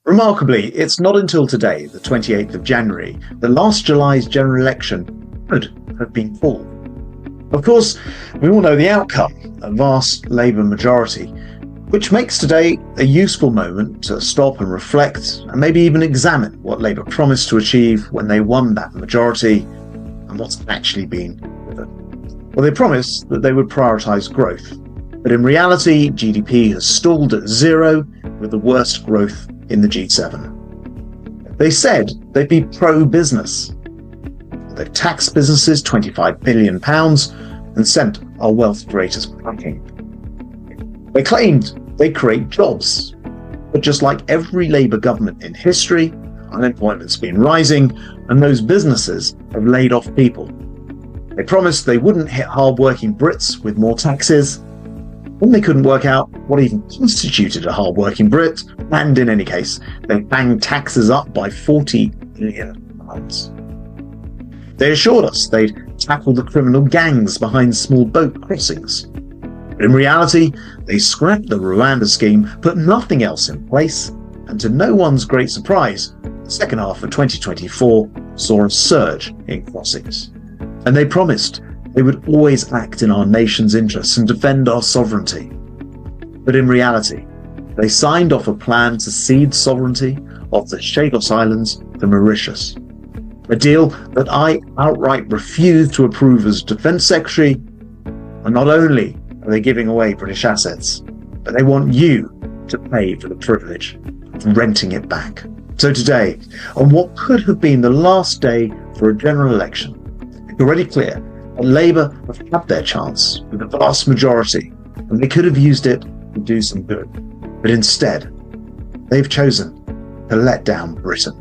Remarkably, it's not until today, the 28th of January, that last July's general election could have been called. Of course, we all know the outcome, a vast Labour majority, which makes today a useful moment to stop and reflect and maybe even examine what Labour promised to achieve when they won that majority and what's actually been delivered. Well, they promised that they would prioritise growth, but in reality, GDP has stalled at zero with the worst growth in the G7. They said they'd be pro-business. They've taxed businesses £25 billion and sent our wealth creators packing. They claimed they'd create jobs, but just like every Labour government in history, unemployment's been rising and those businesses have laid off people. They promised they wouldn't hit hard-working Brits with more taxes. When they couldn't work out what even constituted a hard-working Brit, and in any case, they banged taxes up by £40 billion. They assured us they'd tackle the criminal gangs behind small boat crossings. But in reality, they scrapped the Rwanda scheme, put nothing else in place, and to no one's great surprise, the second half of 2024 saw a surge in crossings. And they promised they would always act in our nation's interests and defend our sovereignty. But in reality, they signed off a plan to cede sovereignty of the Chagos Islands to Mauritius. A deal that I outright refused to approve as Defence Secretary, and not only are they giving away British assets, but they want you to pay for the privilege of renting it back. So today, on what could have been the last day for a general election, it's already clear that Labour have had their chance with a vast majority, and they could have used it to do some good. But instead, they've chosen to let down Britain.